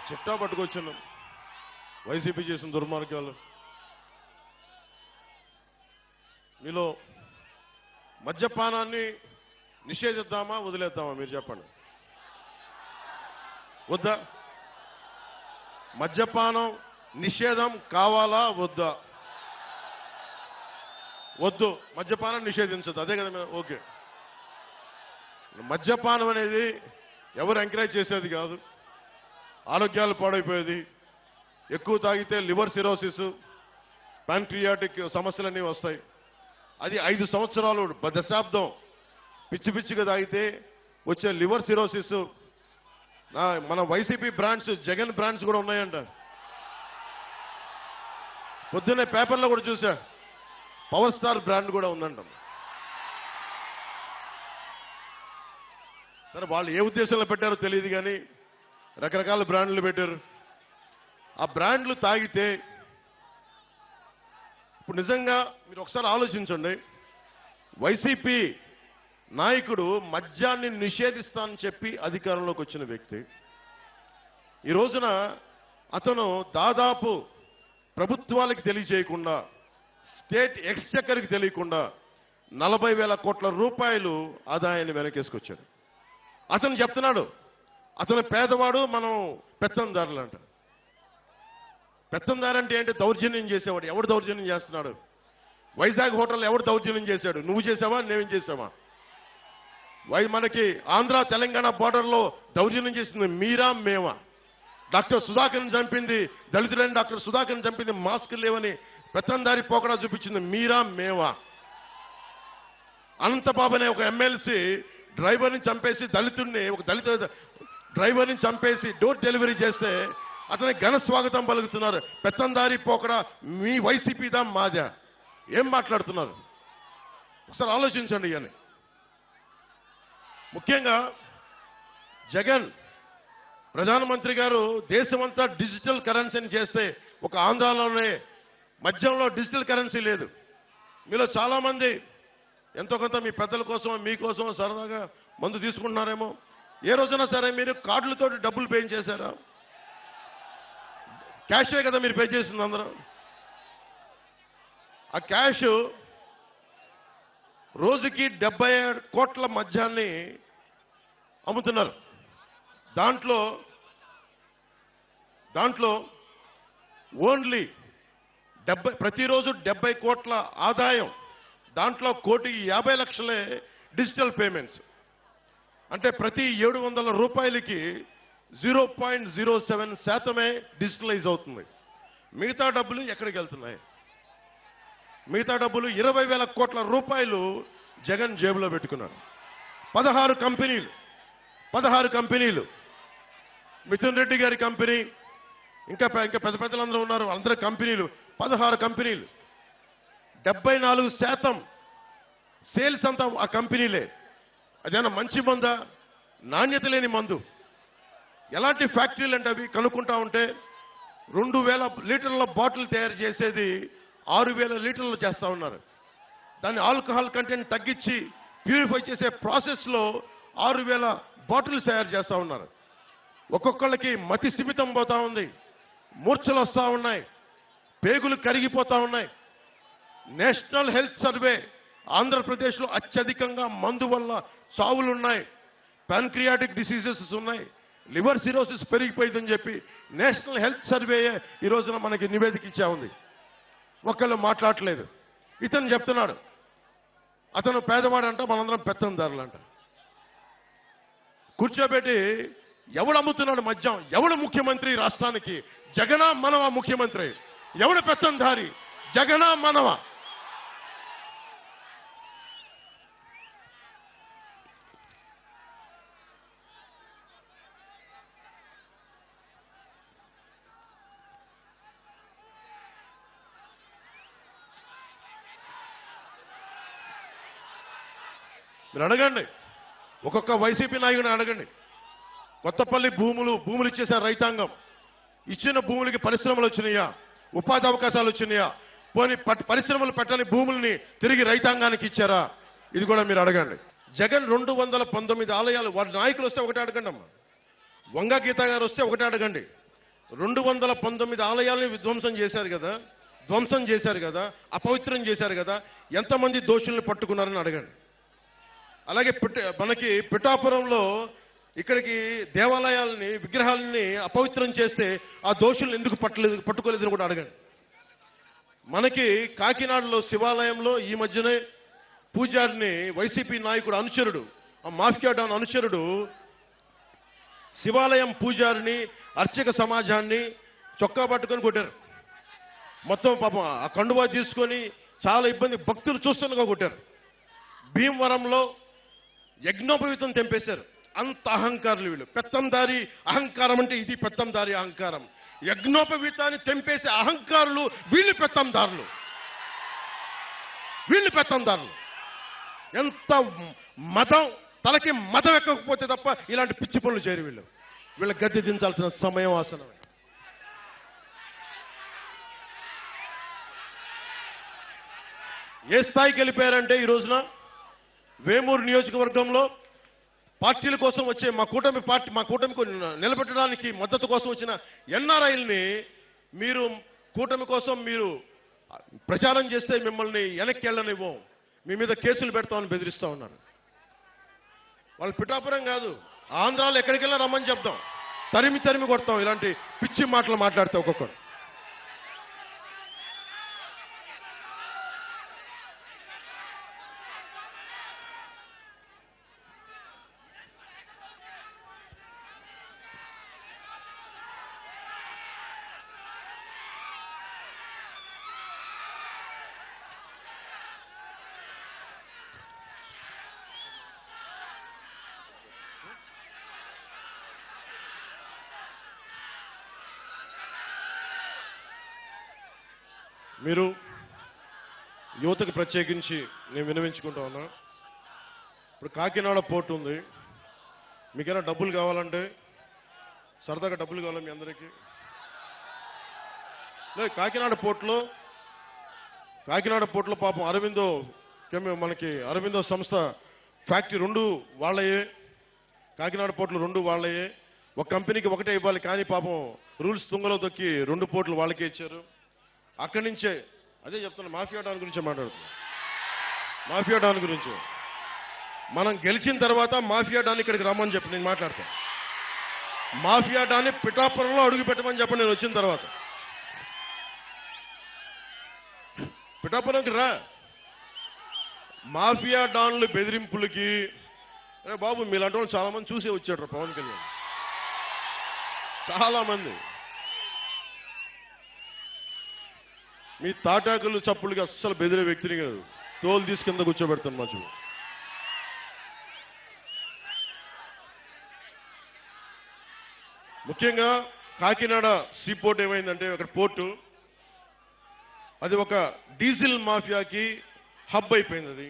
చిట్టా పట్టుకొచ్చాను వైసీపీ చేసిన దుర్మార్గాలు. మీలో మద్యపానాన్ని నిషేధిద్దామా వదిలేద్దామా మీరు చెప్పండి. వద్దా? మద్యపానం నిషేధం కావాలా వద్దా? వద్దు, మద్యపానం నిషేధించదు. అదే కదా. ఓకే, మద్యపానం అనేది ఎవరు ఎంకరేజ్ చేసేది కాదు. ఆరోగ్యాలు పాడైపోయేది. ఎక్కువ తాగితే లివర్ సిరోసిస్, ప్యాంక్రియాటిక్ సమస్యలన్నీ వస్తాయి. అది 5 సంవత్సరాలు దశాబ్దం పిచ్చి పిచ్చిగా తాగితే వచ్చే లివర్ సిరోసిస్. మన వైసీపీ బ్రాండ్స్, జగన్ బ్రాండ్స్ కూడా ఉన్నాయంట. పొద్దున్నే పేపర్లో కూడా చూసా, పవర్ స్టార్ బ్రాండ్ కూడా ఉందంట. సరే, వాళ్ళు ఏ ఉద్దేశంలో పెట్టారో తెలియదు కానీ రకరకాల బ్రాండ్లు పెట్టారు. ఆ బ్రాండ్లు తాగితే ఇప్పుడు నిజంగా మీరు ఒకసారి ఆలోచించండి. వైసీపీ నాయకుడు మద్యాన్ని నిషేధిస్తానని చెప్పి అధికారంలోకి వచ్చిన వ్యక్తి. ఈ రోజున అతను దాదాపు ప్రభుత్వాలకు తెలియజేయకుండా, స్టేట్ ఎక్స్చెక్కర్కి తెలియకుండా 40,000 కోట్ల రూపాయలు ఆదాయాన్ని వెనకేసుకొచ్చాడు. అతను చెప్తున్నాడు అతను పేదవాడు, మనం పెత్తందారులంట. పెత్తందారంటే ఏంటి? దౌర్జన్యం చేసేవాడు. ఎవడు దౌర్జన్యం చేస్తున్నాడు? వైజాగ్ హోటల్ ఎవడు దౌర్జన్యం చేశాడు? నువ్వు చేసావా, నేనేం చేసావా? మనకి ఆంధ్ర తెలంగాణ బోర్డర్లో దౌర్జన్యం చేసింది మీరా మేమా? డాక్టర్ సుధాకర్ని చంపింది, దళితులైన డాక్టర్ సుధాకర్ని చంపింది మాస్క్ లేవని పెత్తందారి పోకడా చూపించింది మీరా మేమా? అనంతబాబు అనే ఒక ఎమ్మెల్సీ డ్రైవర్ని చంపేసి, ఒక దళిత డ్రైవర్ని చంపేసి డోర్ డెలివరీ చేస్తే అతనికి ఘన స్వాగతం పలుకుతున్నారు. పెత్తందారి పోకడా మీ వైసీపీదా మాదా? ఏం మాట్లాడుతున్నారు? ఒకసారి ఆలోచించండి. అని ముఖ్యంగా జగన్ ప్రధానమంత్రి గారు దేశమంతా డిజిటల్ కరెన్సీని చేస్తే ఒక ఆంధ్రాలోనే మద్యంలో డిజిటల్ కరెన్సీ లేదు. మీలో చాలా మంది ఎంతో కొంత మీ పెద్దల కోసం, మీకోసం సరదాగా మందు తీసుకుంటున్నారేమో. ఏ రోజున సరే మీరు కార్డులతో డబ్బులు పే చేశారా? క్యాషే కదా మీరు పే చేసింది అందరూ. ఆ క్యాష్ రోజుకి 77 కోట్ల మద్యాన్ని అమ్ముతున్నారు. దాంట్లో ఓన్లీ ప్రతిరోజు 70 కోట్ల ఆదాయం. దాంట్లో 1,50,00,000 డిజిటల్ పేమెంట్స్. అంటే ప్రతి 700 రూపాయలకి 0.07% డిజిటలైజ్ అవుతుంది. మిగతా డబ్బులు ఎక్కడికి వెళ్తున్నాయి? మిగతా డబ్బులు 20,000 కోట్ల రూపాయలు జగన్ జేబులో పెట్టుకున్నాడు. 16 కంపెనీలు, మిథున్ రెడ్డి గారి కంపెనీ, ఇంకా పెద్ద పెద్దలందరూ ఉన్నారు, అందరూ కంపెనీలు, 16 కంపెనీలు. 74% సేల్స్ అంతా ఆ కంపెనీలే. అదేనా మంచి మందా? నాణ్యత లేని మందు. ఎలాంటి ఫ్యాక్టరీలు అంటే అవి కనుక్కుంటా ఉంటే 2,000 లీటర్ల బాటిల్ తయారు చేసేది 6,000 లీటర్లు చేస్తా ఉన్నారు. దాన్ని ఆల్కహాల్ కంటెంట్ తగ్గించి ప్యూరిఫై చేసే ప్రాసెస్ లో 6,000 బాటిల్స్ తయారు చేస్తా ఉన్నారు. ఒక్కొక్కళ్ళకి మతి స్థిమితం పోతా ఉంది, మూర్ఛలు వస్తా ఉన్నాయి, పేగులు కరిగిపోతా ఉన్నాయి. నేషనల్ హెల్త్ సర్వే ఆంధ్రప్రదేశ్లో అత్యధికంగా మందు వల్ల చావులున్నాయి, ప్యాన్క్రియాటిక్ డిసీజెస్ ఉన్నాయి, లివర్ సిరోసిస్ పెరిగిపోయిందని చెప్పి నేషనల్ హెల్త్ సర్వే ఈ రోజున మనకి నివేదిక ఇచ్చా ఉంది. ఒక్కళ్ళు మాట్లాడలేదు. ఇతను చెప్తున్నాడు అతను పేదవాడంట, మనందరం పెత్తందారులంట. కూర్చోబెట్టి ఎవడు అమ్ముతున్నాడు మద్యం? ఎవడు ముఖ్యమంత్రి రాష్ట్రానికి? జగనా మనవా ముఖ్యమంత్రి? ఎవడు పెత్తందారి? జగనా మనవా? మీరు అడగండి, ఒక్కొక్క వైసీపీ నాయకుడిని అడగండి. కొత్తపల్లి భూములు ఇచ్చేశారు రైతాంగం. ఇచ్చిన భూములకి పరిశ్రమలు వచ్చినాయా? ఉపాధి అవకాశాలు వచ్చినాయా? పోనీ పరిశ్రమలు పెట్టని భూముల్ని తిరిగి రైతాంగానికి ఇచ్చారా? ఇది కూడా మీరు అడగండి. జగన్ 219 ఆలయాలు, వారి నాయకులు వస్తే ఒకటే అడగండి అమ్మా. వంగ గీత గారు వస్తే ఒకటే అడగండి. 219 ఆలయాలను విధ్వంసం చేశారు కదా, ధ్వంసం చేశారు కదా, అపవిత్రం చేశారు కదా, ఎంతమంది దోషుల్ని పట్టుకున్నారని అడగండి. అలాగే మనకి పిఠాపురంలో ఇక్కడికి దేవాలయాలని విగ్రహాలని అపవిత్రం చేస్తే ఆ దోషుల్ని ఎందుకు పట్టుకోలేదని కూడా అడగండి. మనకి కాకినాడలో శివాలయంలో ఈ మధ్యనే పూజారిని వైసీపీ నాయకుడు అనుచరుడు, ఆ మాఫియా డాన్ అనుచరుడు శివాలయం పూజారిని అర్చక సమాజాన్ని చొక్కా పట్టుకొని కొట్టారు. మొత్తం పాపం ఆ కండువా తీసుకొని చాలా ఇబ్బంది, భక్తులు చూస్తుండగా కొట్టారు. భీమవరంలో యజ్ఞోపవీతం తెంపేశారు. అంత అహంకారులు వీళ్ళు. పెత్తందారి అహంకారం అంటే ఇది పెత్తందారి అహంకారం. యజ్ఞోపవీతాన్ని తెంపేసే అహంకారులు వీళ్ళు పెత్తందారులు. ఎంత మతం, తలకి మతం ఎక్కకపోతే తప్ప ఇలాంటి పిచ్చి పనులు చేయరు వీళ్ళు. వీళ్ళ గద్దె దించాల్సిన సమయం ఆసనమే. ఏ స్థాయికి వెళ్ళిపోయారంటే ఈ రోజున వేమూరు నియోజకవర్గంలో పార్టీల కోసం వచ్చే మా కూటమికి నిలబెట్టడానికి మద్దతు కోసం వచ్చిన ఎన్ఆర్ఐల్ని మీరు కూటమి కోసం మీరు ప్రచారం చేస్తే మిమ్మల్ని వెనక్కి వెళ్ళనివ్వం, మీ మీద కేసులు పెడతామని బెదిరిస్తా ఉన్నారు. వాళ్ళు పిఠాపురం కాదు, ఆంధ్రాలో ఎక్కడికి వెళ్ళా రమ్మని చెప్తాం, తరిమి కొడతాం ఇలాంటి పిచ్చి మాటలు మాట్లాడితే ఒక్కొక్కరు. మీరు యువతకు ప్రత్యేకించి నేను వినవించుకుంటా ఉన్నా. ఇప్పుడు కాకినాడ పోర్టు ఉంది, మీకైనా డబ్బులు కావాలంటే సరదాగా డబ్బులు కావాలి మీ అందరికీ. లేదు, కాకినాడ పోర్టులో పాపం మనకి అరవిందో సంస్థ ఫ్యాక్టరీ 2 వాళ్ళయే, కాకినాడ పోర్టులు 2 వాళ్ళయే. ఒక కంపెనీకి ఒకటే ఇవ్వాలి, కానీ పాపం రూల్స్ తుంగలో తొక్కి 2 పోర్టులు వాళ్ళకే ఇచ్చారు. అక్కడి నుంచే అదే చెప్తున్నా, మాఫియా డాన్ గురించే మాట్లాడుతున్నా. మాఫియా డాన్ గురించి మనం గెలిచిన తర్వాత మాఫియా డాన్ ఇక్కడికి రమ్మని చెప్పి నేను మాట్లాడతాను. మాఫియా డాన్ని పిఠాపురంలో అడుగు పెట్టమని చెప్పి నేను వచ్చిన తర్వాత. పిఠాపురంకి రా. మాఫియా డాన్లు బెదిరింపులకి అరే బాబు మీలాంటి వాళ్ళు చాలా మంది చూసే వచ్చాడు పవన్ కళ్యాణ్. చాలా మంది మీ తాటాకులు చప్పులకి అస్సలు బెదిరే వ్యక్తిని కాదు, తోలు తీసి కింద కూర్చోబెడతాను మధ్య. ముఖ్యంగా కాకినాడ సీ పోర్ట్ ఏమైందంటే, అక్కడ పోర్టు అది ఒక డీజిల్ మాఫియాకి హబ్ అయిపోయింది. అది